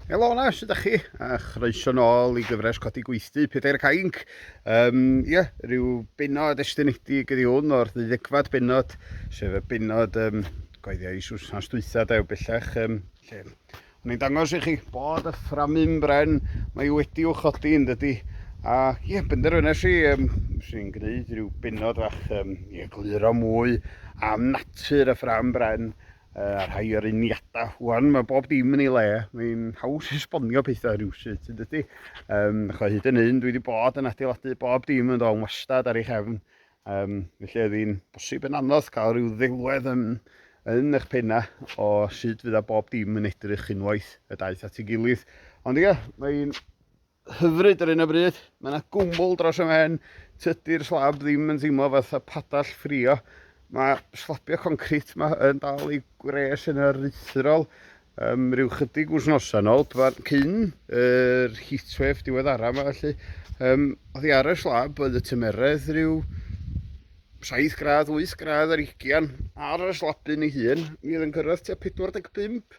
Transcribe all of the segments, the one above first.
Helo na, sut ydych chi? A chroeso nôl i gyfres codi gweithdy Pedair Cainc. Rhyw benod estynedig ydi hwn o'r ddeuddegfad benod, sef y benod goeddio i sŵsnas dwytha dew bellach. Lle o'n i'n dangos i chi bod y fframyn bren mae wedi i'w chodi yn dydy. A benderfynes i, sy'n gwneud rhyw benod fach egluro mwy am natur y ffram bren. A rhai o'r uniadau hwan, mae bob dim yn ei le, mae'n haws esbonio pethau rhywsut, ydy. Chwa hyd yn hyn, dwi wedi bod yn adeiladu bob dim yn dod wastad ar ei chefn. Felly oedd hi'n bosib yn anodd cael rhyw ddelwedd yn eich penna o sut fydda bob dim yn edrych unwaith y daith at ei gilydd. Ond mae'n hyfryd ar un o bryd, mae yna gwmwl dros y men, tydi'r slab ddim yn teimlo fatha padall ffrio. Mae slabio concrit yma yn dal i gres yn yr eithirol rhyw chydig wsnosa nôl, cyn yr heatwave diweddara yma felly. Oedd hi ar y slab, oedd y tymeredd rhyw 7 gradd, 8 gradd ar 20 ar y slabyn ei hun. Mi oedd yn cyrraedd tua 45.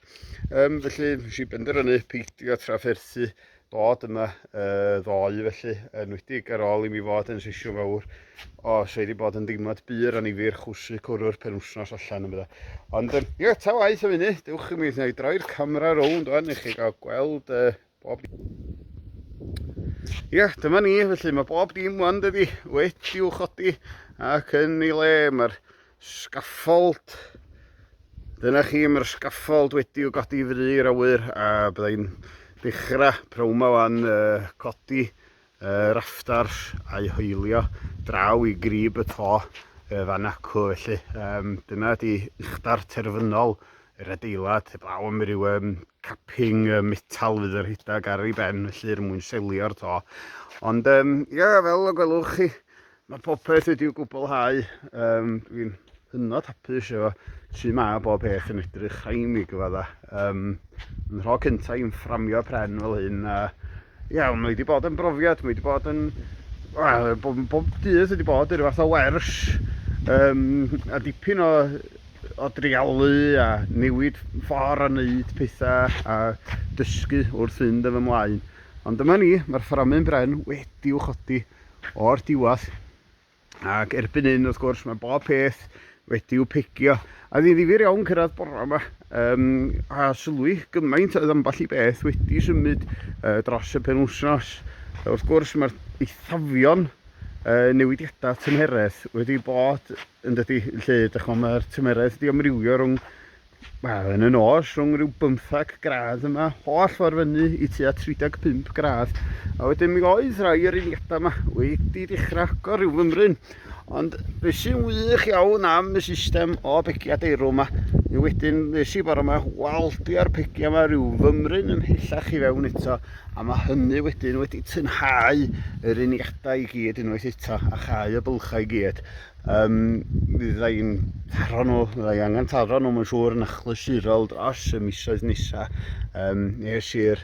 Felly, nes i benderfynu peidio trafferthu dod yma ddoe felly, enwedig ar ôl i mi fod yn sesiwn fawr. So wedi bod yn deimlad byr a nifyr chwsy cwrw'r penwsnos allan yn bydda. Ond ta waith o fyny, dewch i mi droi'r camera rownd o'n i chi gael gweld bob dim. Dyma ni, felly mae bob dim wan dydi wedi i'w chodi ac yn ei le mae'r sgaffold. Dyna chi, mae'r sgaffold wedi i'w godi i fyny i'r awyr a byddai'n dechrau prawma wan codi raftars a'i hoelio draw i grib y to fan acw felly. Dyna di uchdar terfynol yr adeilad, heblaw am ryw capping metal fydd yr hydag ar ei ben felly mwyn selio'r to. Ond fel y gwelwch chi, mae popeth wedi'w gwblhau. Dwi'n hynod hapus efo sy'n ma bob peth yn edrych rhain i gyfadda. Yn rho cynta i'n fframio pren fel hyn. Mae wedi bod yn brofiad, mae wedi bod yn... bob dydd wedi bod yn rhywbeth o wers. A dipyn o drialu a newid ffordd o wneud pethau a dysgu wrth fynd efo ymlaen. Ond dyma ni, mae'r fframyn bren wedi i'w chodi o'r diwadd. Ac erbyn hyn, wrth gwrs, mae bob peth wedi i'w pigio. A ddi ddifyr iawn cyrraedd bora yma. A sylwi gymaint oedd amball i beth wedi symud dros y penwsnos. Wrth gwrs, mae'r eithafion newidiadau tymheredd wedi bod yn dydy lle. Mae'r tymheredd wedi amrywio rhwng yn y nos rhwng rhyw 15 gradd yma, holl ffordd fyny i tua 35 gradd. A wedyn mi oedd rhai o'r uniadau yma wedi dechrau agor rhyw fymryn. Ond beth sy'n wych iawn am y system o begiad eirw yma, wedyn nes i bore yma waldio'r pegia yma rhyw fymryn ymhellach i fewn eto, a mae hynny wedyn wedi tynhau yr uniadau i gyd unwaith eto a chau y bylchau i gyd. Fyddai'n taro nhw, fyddai angen taro nhw mae'n siŵr yn achlysurol dros y misoedd nesa. Nes i'r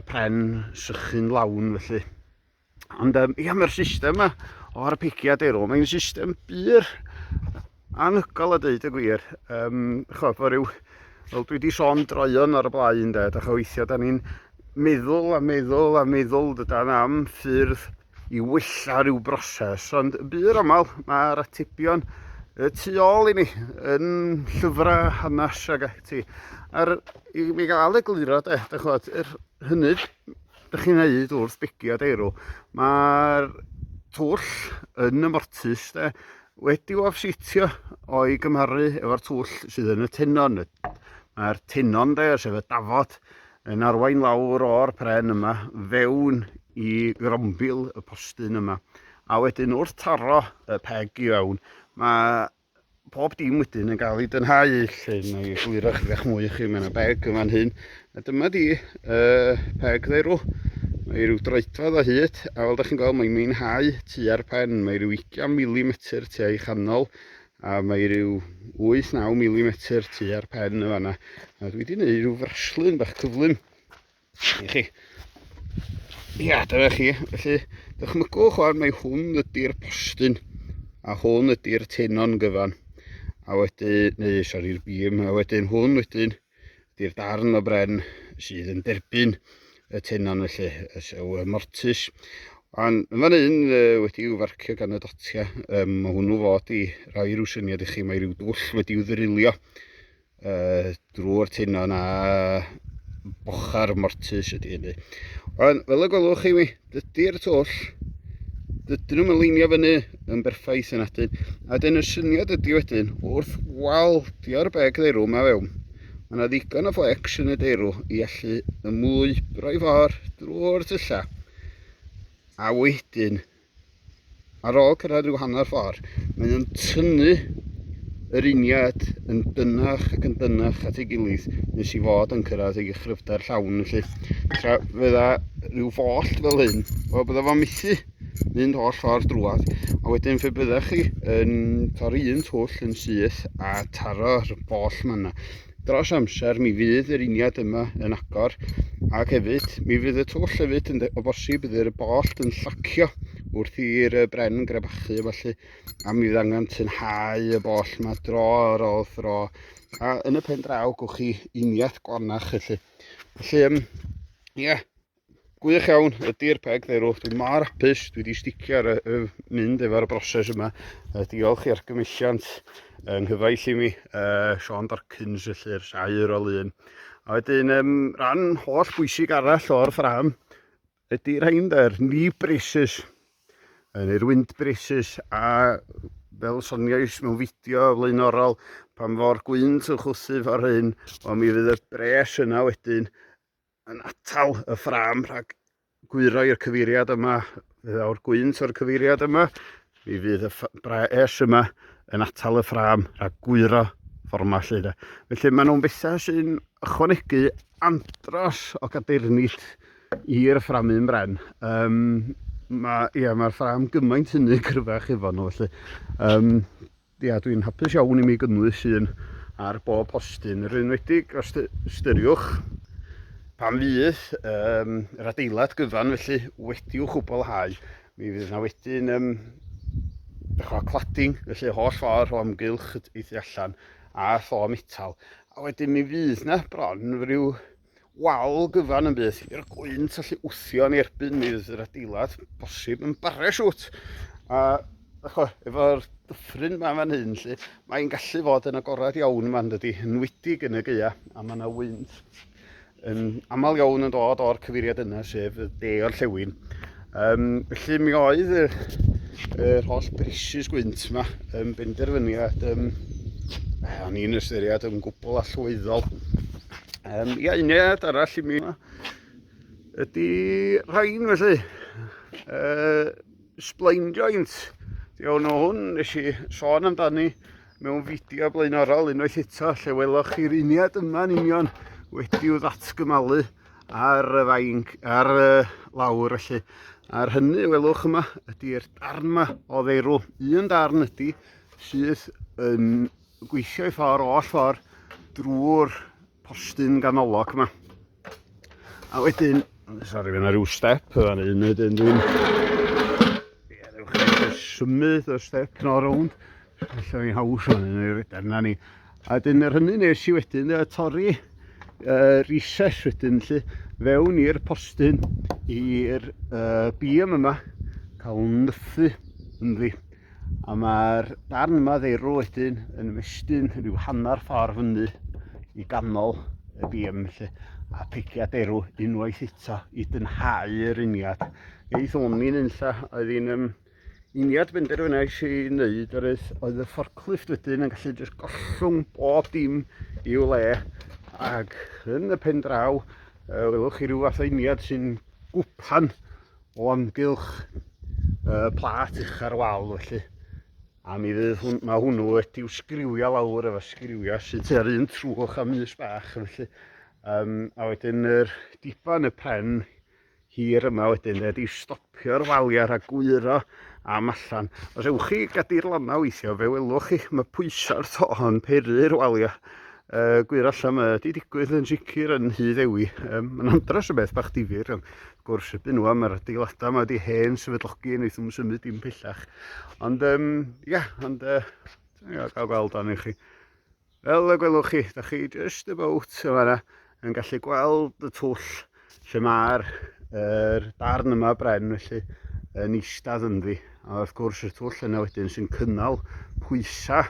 pren sychu'n lawn felly. Ond mae'r system yma o'r pegiad eirw, mae'n system byr anhygol a dweud y gwir. Fel dwi wedi sôn droion ar y blaen, weithio da ni'n meddwl a meddwl a meddwl dydan am ffyrdd i wella rhyw broses, ond byr amal mae'r atebion tu ôl i ni yn llyfrau hanes ag ati. I mi gael egluro, hynny ydych chi'n neud wrth begiad eirw, mae'r twll yn y mortis wedi offsetio o'i gymharu efo'r twll sydd yn y tenon. Mae'r tenon sef y dafod yn arwain lawr o'r pren yma fewn i grombil y postyn yma. A wedyn wrth taro y peg i fewn, mae pob dim wedyn yn cael ei dynhau. Neu egluro chi fech mwy i chi, mae yna beg yma'n hyn. A dyma di peg ddeirw. Mae rhyw droedfedd o hyd, a fel da chi'n gweld mae'n mwynhau tua'r pen. Mae rhyw 20mm tu ei chanol, a mae rhyw 8-9mm tua'r pen y fanna. A dwi wedi gwneud rhyw ferslun bach cyflym i chi. Dyna chi, felly dychmygwch o'n mae hwn ydy'r postyn a hwn ydy'r tenon gyfan. A wedyn, i'r bîm, a wedyn hwn wedyn ydy'r darn o bren sydd yn derbyn y tenon felly, y mortis. Ond yn fan hyn wedi i'w farcio gan y dotia. Mae hwnnw fod i rhoi rhyw syniad i chi, mae rhyw dwll wedi i'w ddrilio drwy'r tenon a bocha'r mortis ydy hynny. Ond fel y gwelwch chi mi, dydy'r twll, dydyn nhw'n leinio fyny yn berffaith yn adyn. A dyn y syniad ydy wedyn, wrth waldio'r beg dderw yma fewn, mae yna ddigon o flex yn y derw i allu ymwybro'i ffordd drwy'r tylla. A wedyn, ar ôl cyrraedd rhyw hanner ffordd, mae o'n tynnu yr uniad yn dynach ac yn dynach at ei gilydd nes i fod yn cyrraedd ei chryfder llawn. Felly, tra fydda rhyw follt fel hyn, o bydda fo'n methu mynd holl ffordd drwad. A wedyn fe byddech chi yn torri un twll yn syth a taro'r boll yma. Dros amser mi fydd yr uniad yma yn agor, ac hefyd mi fydd y twll hefyd o bosib bydd yr boll yn llacio wrth i'r bren grebachu a felly, a mi fydd angen tynhau y boll yma dro ar ôl thro, a yn y pen draw gwch chi uniad gwanach felly. Felly, ie, gwych iawn ydy'r peg dderw. Dwi'n mor hapus, dwi wedi sticio ar mynd efo'r broses yma. Diolch i'r gymylliant yng nghyfaill i mi, Sean Dorkins, felly'r Saer o Lyn. A wedyn, ran holl bwysig arall o'r ffram ydy'r rhain der, knee braces, neu'r wind braces, a fel soniais mewn fideo flaenorol, pan fo'r gwynt yn chwthu fo'r hyn, o mi fydd y bres yna wedyn yn atal y ffram rhag gwyro i'r cyfeiriad yma, fydd o'r gwynt o'r cyfeiriad yma, mi fydd y bres yma yn atal y ffram rhag gwyro ffordd lle de. Felly mae nhw'n bethau sy'n ychwanegu andros o gadernid i'r fframu'n bren. Mae'r ffram gymaint hynny cryfach efo nhw felly. Dwi'n hapus iawn i mi gynnwys un ar bob postyn. Yr enwedig os ystyriwch pan fydd yr adeilad gyfan felly wedi'w chwblhau, mi fydd yna wedyn cladding, felly holl ffordd o amgylch y tu allan a tho metal. A wedyn mi fydd yna bron rhyw wal gyfan yn bydd i'r gwynt allu wthio yn erbyn mi fydd yr adeilad bosib yn baresiwt. A efo'r dyffryn ma fan hyn, mae'n gallu fod yn agorad iawn yma dydy, enwedig yn y gaea, a mae yna wynt yn aml iawn yn dod o'r cyfeiriad yna, sef y de orllewin. Felly mi oedd yr holl brisis gwynt yma yn benderfyniad o'n i'n ystyried yn gwbl allweddol. Uniad arall i mi ydy rhain felly, spline joint. Iawn o hwn, nes i sôn amdani mewn fideo blaenorol unwaith eto, lle welwch chi'r uniad yma'n union wedi'w ddatgymalu ar y fainc, ar y lawr felly. A'r hynny welwch yma ydy'r darn yma o dderw. Un darn ydy sydd yn gweithio i ffordd oll ffordd drwy'r postyn ganolog yma. A wedyn, sori, fyna rhyw step fan hyn, wedyn dwi'n symud y step no rownd. Felly fi'n haws fan hyn i'r rydyn na ni. A wedyn yr hynny nes i wedyn torri recess wedyn lle fewn i'r postyn i'r bîm yma cael nythu ynddi. A mae'r darn yma dderw wedyn yn ymestyn rhyw hanner ffordd fyny i ganol y bîm lle, a pigiad derw unwaith eto i dynhau'r uniad. Geith hwnni'n unlla oedd hi'n uniad benderfynais i wneud oedd y fforclift wedyn yn gallu jyst gollwng bob dim i'w le, ac yn y pen draw welwch chi ryw fath o uniad sy'n gwpan o amgylch plat ucha'r wal felly. A mi fydd mae hwnnw wedi'w sgriwio lawr efo sgriwio sydd ar un trwch am ys bach felly. A wedyn yr diban y pen hir yma wedyn ydi stopio'r waliau rhag gwyro am allan. Os ewch chi gadir lana weithio fe welwch chi mae pwysa'r to yn peru'r waliau. Gwir allan mae wedi digwydd yn sicr yn Hyd Ewi. Mae'n andros o beth bach difyr, ond wrth gwrs ybyn nhw am yr adeiladau yma wedi hen sefydlogi yn eithaf symud dim pellach. Ond gael gweld arni chi. Fel y gwelwch chi, da chi just about yma. yn gallu gweld y twll lle mae'r darn yma bren felly yn eistedd ynddi. A wrth gwrs y twll yna wedyn sy'n cynnal pwysa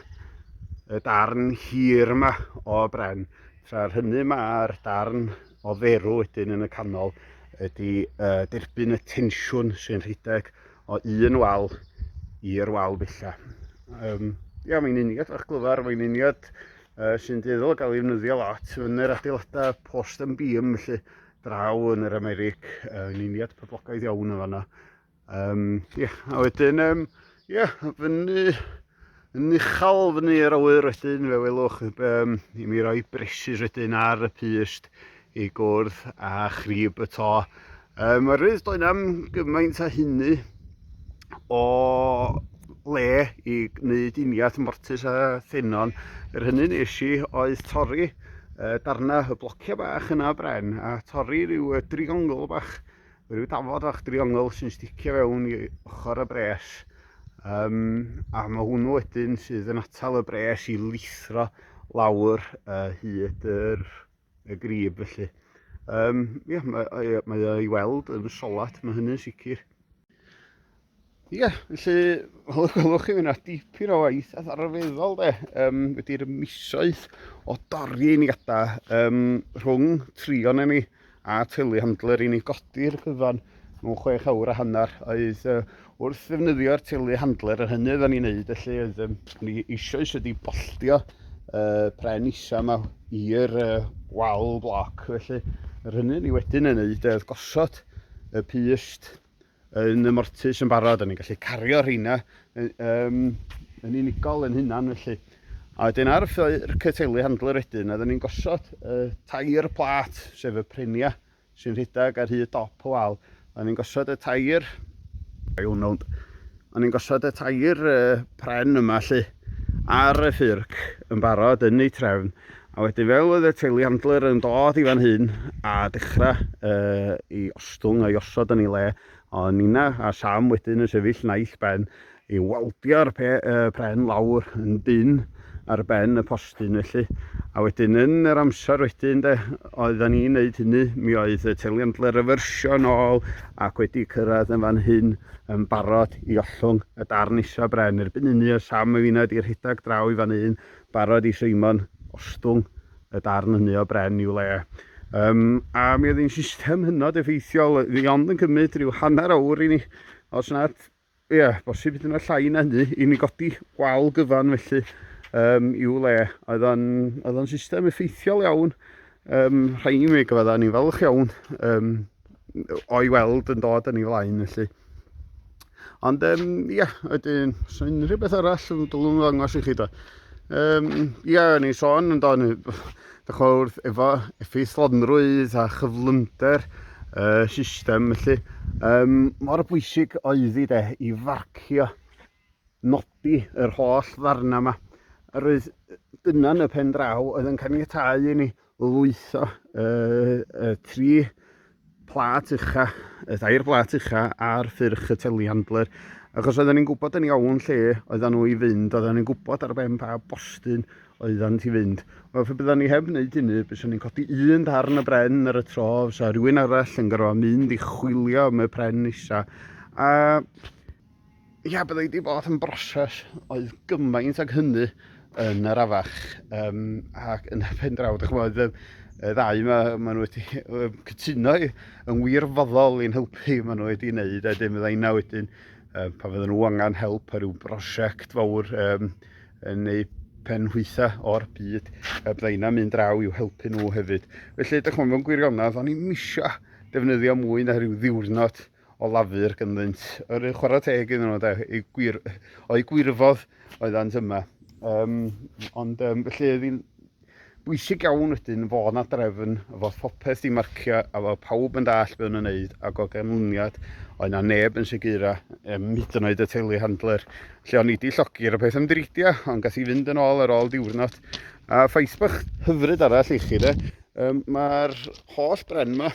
y darn hir yma o bren. Tra'r hynny mae'r darn o dderw wedyn yn y canol ydy derbyn y tensiwn sy'n rhedeg o un wal i'r wal bella. Ia, mae'n uniad o'ch glyfar, mae'n uniad sy'n dueddol o gael ei ddefnyddio lot yn yr adeiladau post and beam felly draw yn yr Amerig, yn uniad poblogaidd iawn yn fan'na. A wedyn, fyny yn uchal fyny yr awyr wedyn, fe welwch i mi roi bresys wedyn ar y pyst i gwrdd a chrib y to. Mae'r rydd doedd am gymaint a hynny o le i wneud uniad mortis a thenon. Yr hynny nes i oedd torri darna y blocia bach yna bren a torri ryw driongl bach, ryw dafod bach driongl sy'n sticio fewn i ochr y bres. A mae hwnnw wedyn sydd yn atal y bres i lithro lawr hyd y grib felly. Mae o i weld yn solat, mae hynny'n sicr. Felly, gwelwch chi fyna dipyn o waith arferol de, wedi'r misoedd o dorri ni gada rhwng trion ni a telehandler i ni godi'r cyfan mewn 6 awr a hanner. Oedd wrth ddefnyddio'r telehandler yr hynny oedden ni'n neud, felly oedd ni eisoes wedi bolltio pren isa yma i'r wal bloc, felly yr hynny ni wedyn yn neud oedd gosod y pyst yn y mortis yn barod, a ni'n gallu cario rheina yn unigol yn hynna'n felly. A wedyn ar y telehandler wedyn, oedden ni'n gosod tair plat, sef y prenia sy'n rhedeg ar hyd dop o wal. Oedden ni'n gosod y tair pren yma lle ar y ffyrc yn barod yn ei trefn. A wedyn fel oedd y telehandler yn dod i fan hyn a dechrau i ostwng a i osod yn ei le, o Nina a Sam wedyn yn sefyll naill ben i waldio'r pren lawr yn dyn ar ben y postyn felly. A wedyn yn yr amser wedyn oedden ni'n neud hynny, mi oedd y telehandler y fersiwn ôl ac wedi cyrraedd yn fan hyn yn barod i ollwng y darn isa bren. Erbyn hynny o Sam a finna di'r rhedeg draw i fan hyn, barod i Seimon ostwng y darn hynny o bren i'w le. A mi oedd hi'n system hynod effeithiol, fi ond yn cymryd rhyw hanner awr i ni, os nad, bosib ydy'n llai na hynny, i ni godi wal gyfan felly i'w le. Oedd o'n system effeithiol iawn, rhaid i mi gyfadda ni'n falch iawn o'i weld yn dod yn ei flaen felly. Ond wedyn, sy'n unrhyw beth arall yn dylwn ddangos i chi do. Ni'n sôn yn dod wrth efo effeithlonrwydd a chyflymder system felly. Mor bwysig oedd hi i farcio nodi yr holl ddarna yma. Roedd dyna'n y pen draw oedd yn caniatáu i ni lwytho y dair plat ucha ar ffyrch y telehandler. Achos oedden ni'n gwybod yn iawn lle oedden nhw i fynd, oedden ni'n gwybod ar ben pa bostyn oedden ti fynd. Wel, fe bydden ni heb wneud hynny, byswn ni'n codi un darn y bren ar y tro, so rhywun arall yn gorfod mynd i chwilio am y pren isa. A byddai wedi bod yn broses oedd gymaint ag hynny yn yr afach. Ac yn y pen draw, y ddau maen nhw wedi cytuno yn wirfoddol i'n helpu maen nhw wedi wneud. A dim byddai na wedyn, pa fydden nhw angen help ar ryw brosiect fawr yn neud penhwytha o'r byd, byddai yna mynd draw i'w helpu nhw hefyd. Felly, mewn gwirionedd, o'n i'n misio defnyddio mwy na rhyw ddiwrnod o lafur gynddynt. Yr chwarae teg iddyn nhw, o'i gwirfodd oeddant yma. Ond felly, oedd hi'n bwysig iawn wedyn fod na drefn, fod popeth i marcio a fod pawb yn dall be o'n nhw'n neud ac o ganlyniad oedd na neb yn sigura hyd yn oed y telehandler. Lle o'n i wedi llogi'r peth am dreidio, ond gath i fynd yn ôl ar ôl diwrnod. A ffaith bach hyfryd arall i chi mae'r holl bren yma,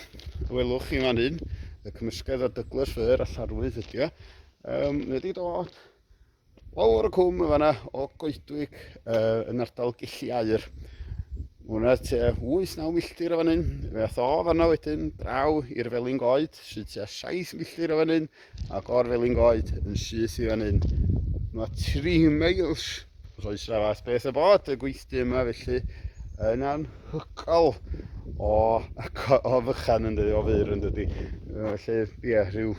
welwch chi fan hyn, y cymysgedd o Douglas Fir a Llarwydd ydi o, wedi dod lawr y cwm y fanna o Goedwig yn ardal Gilli Aur. Hwna tua 8-9 milltir o fan hyn. Fe ath o fanna wedyn draw i'r Felin Goed, sydd tua 7 milltir o fan hyn, ac o'r Felin Goed yn syth i fan hyn. Mae 3 miles, os oes na fath beth y bod, y gweithdy yma felly yn anhygol o fychan yn dydi, o fyr yn dydi. Felly, ie, rhyw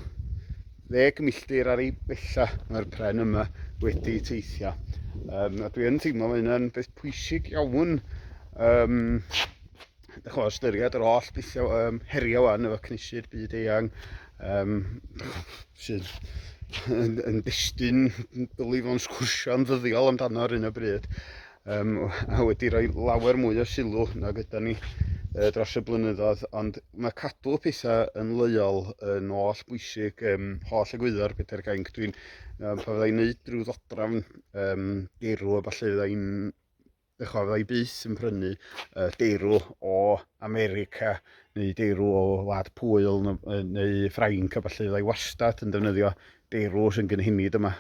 10 milltir ar ei bella mae'r pren yma wedi teithio. A dwi yn teimlo mae hynna'n beth pwysig iawn. Ystyried yr holl herio wan efo cynnysu'r byd eang sydd yn destun dylai fo'n sgwrsio'n ddyddiol amdano ar hyn o bryd. A wedi rhoi lawer mwy o sylw nag ydyn ni dros y blynyddoedd, ond mae cadw pethau yn leol yn holl bwysig, holl egwyddor Pedair Cainc. Pan fyddai'n neud drwy ddodrefn deirw a falle fyddai byth yn prynu deirw o America neu deirw o Wlad Pwyl neu Ffrainc a falle fyddai wastad yn defnyddio deirw sy'n gynhenid yma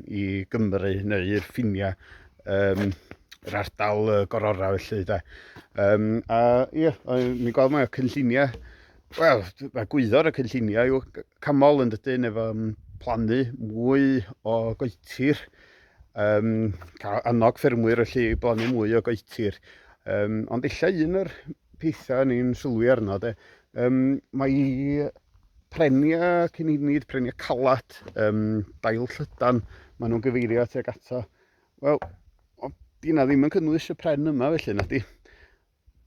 i Gymru neu i'r Ffinia, yr ardal Gorora felly de. A ie, mi'n gweld mae o cynlluniau, wel, mae gwyddor y cynlluniau yw camol yn dydyn efo plannu mwy o goetir, cael annog ffermwyr felly blannu mwy o goetir. Ond illa un o'r pethau ni'n sylwi arno de, mae prenia cynhenid, prenia calad, dail llydan, maen nhw'n gyfeirio tuag ato. Wel, di na ddim yn cynnwys y pren yma felly na di.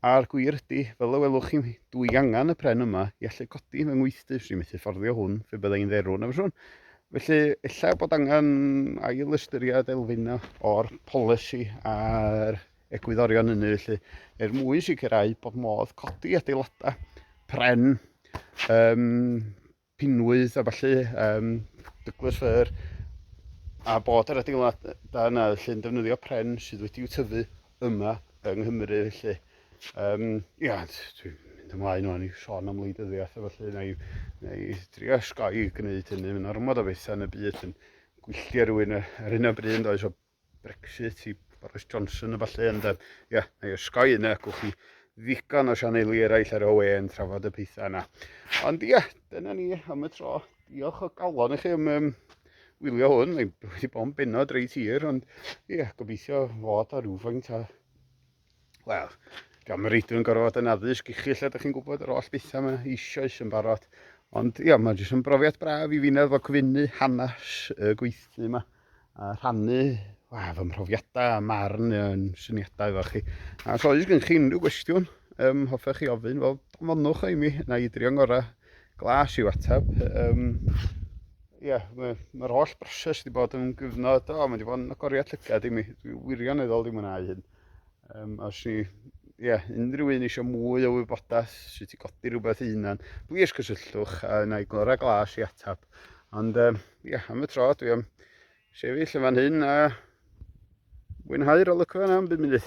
A'r gwir ydy, fel y welwch chi, dwi angen y pren yma i allu codi mewn weithdy, sy'n methu fforddio hwn, fe byddai'n dderwn am sôn. Felly, illa bod angen ail ystyried elfennau o'r polisi a'r egwyddorion hynny, felly, mwy sicrhau bod modd codi adeiladau, pren, pinwydd a falle, Douglas Fir, a bod yr adeiladau yna felly'n defnyddio pren sydd wedi'w tyfu yma yng Nghymru felly. Ia, dwi'n mynd ymlaen o'n i sôn am wleidyddiaeth a felly neu trio osgoi gwneud hynny. Mae'n ormod o bethau yn y byd yn gwylltio rhywun ar hyn o bryd yn does o Brexit i Boris Johnson a falle, ond ia, neu osgoi yna, gwch chi ddigon o sianeli eraill ar y we yn trafod y pethau yna. Ond ia, dyna ni am y tro. Diolch o galon i chi am wylio hwn. Mae wedi bod yn benod reit hir, ond ia, gobeithio fod o rhywfaint o... Wel, diolch yn reidrwy'n gorfod yn addysg i chi lle ydych chi'n gwybod yr holl bethau yma eisoes yn barod. Ond ia, mae jyst yn brofiad braf i fi efo cyfynnu hanes y gweithlu yma. A rhannu fy mhrofiadau a marn yn syniadau efo chi. A os oes gen chi unrhyw gwestiwn, hoffech chi ofyn, wel, monwch o i mi, na i drio'n gorau glas i'w ateb. Ia, mae'r holl broses wedi bod yn gyfnod, mae wedi bod yn agoriad llygad i mi. Dwi wirioneddol di mwynhau hyn. Os ni, ia, unrhyw un eisiau mwy o wybodaeth sydd wedi godi rhywbeth unan, plis cysylltwch a na i glora glas i atab. Ond, ia, am y tro, dwi am sefyll yn fan hyn a mwynhau'r olygfa yna am 5 munud.